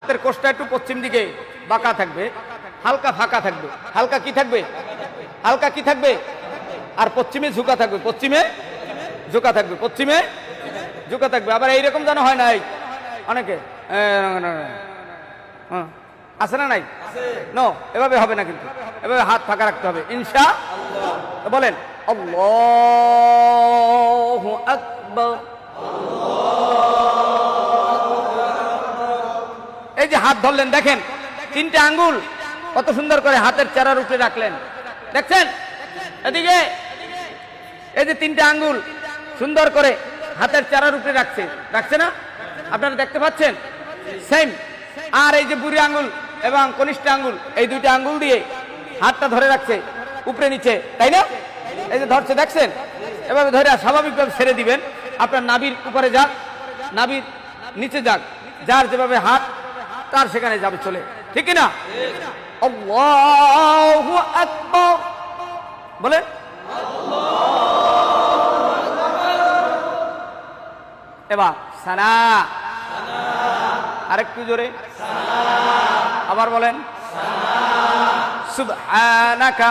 হাতের কোষটা একটু পশ্চিম দিকে বাঁকা থাকবে, হালকা ফাঁকা থাকবে। হালকা কি থাকবে? হালকা কি থাকবে? আর পশ্চিমে ঝুঁকা থাকবে, পশ্চিমে ঝুঁকা থাকবে, পশ্চিমে ঝুঁকা থাকবে। আবার এইরকম যেন হয় নাই অনেকে আছে না নাই? নো, এভাবে হবে না, কিন্তু এভাবে হাত ফাঁকা রাখতে হবে ইনশাআল্লাহ। বলেন আল্লাহু আকবার। এই যে হাত ধরলেন, দেখেন তিনটা আঙ্গুল কত সুন্দর করে হাতের চারার উপরে রাখলেন, দেখছেন? এদিকে এই যে তিনটা আঙ্গুল সুন্দর করে হাতের চারার উপরে রাখছে না? আপনারা দেখতে পাচ্ছেন? সেম। আর এই যে বুড়ি আঙ্গুল এবং কনিষ্ঠ আঙ্গুল, এই দুইটা আঙ্গুল দিয়ে হাতটা ধরে রাখছে উপরে নিচে, তাই না? এই যে ধরছে, দেখছেন? এভাবে ধরে স্বাভাবিকভাবে ছেড়ে দিবেন। আপনার নাভির উপরে যাক, নাভির নিচে যাক, যার যেভাবে হাত তার সেখানে যাবে চলে, ঠিক না? আল্লাহু আকবার বলেন। এবার সানা, আরেকটু জোরে, আবার বলেন সুবহানাকা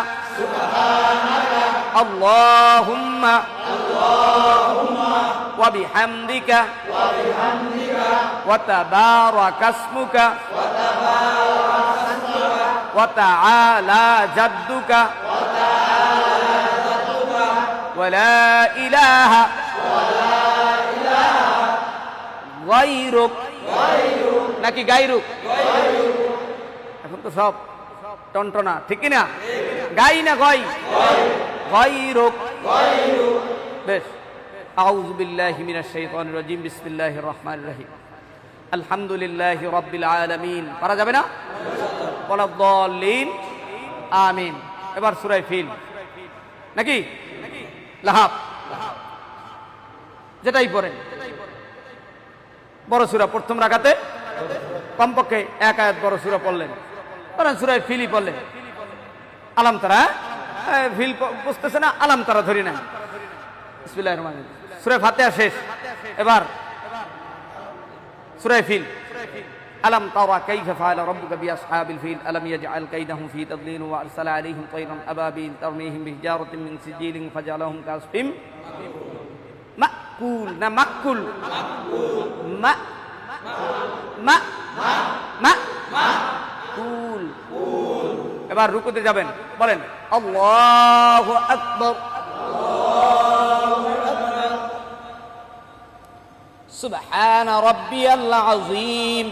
আল্লাহুম্মা ওয়া বিহামদিকা ওয়া তাবারাকা ইসমুকা ওয়া তাআলা জাদ্দুকা ওয়া লা ইলাহা গায়রুক, নাকি গায়রুক? এখন তো সব টনটনা, ঠিক না? গাই না গয়? গায়রুক। বেশ। আউযু বিল্লাহি মিনাশ শাইতানির রাজিম। বিসমিল্লাহির রহমানির রহিম। আলহামদুলিল্লাহি রাব্বিল আলামিন। পারা যাবে না? ওয়ালাদ-দাল্লিন। আমিন। এবার সূরা ফিল, নাকি লাহাব, যেটাই পড়েন বড় সূরা। প্রথম রাকাতে কমপক্ষে এক আয়াত বড় সূরা পড়লেন, পড়েন সূরা ফিলই পড়লেন। আলাম তারা, ফিল বুঝতেছে না, আলাম তারা ধরি না। বিসমিল্লাহির রহমানির রহিম। সূরা ফাতিহা শেষ, এবার সূরা ফিল। আলাম তারা কাইফা ফাআলা রাব্বুকা বিআসহাবিল ফিল আলাম ইয়াজআল কাইদাহুম ফি তাদলিল ওয়া আরসালা আলাইহিম তায়রান আবাবিল তারমিহিম বিহিজারাতিন মিন সিজিলিন ফাজআলাহুম কাসফিম মাকুল, না মাকুল, মা মা মা কুল। এবার রুকুতে যাবেন, বলেন আল্লাহু আকবার। সুবহান রাব্বিয়াল আযীম।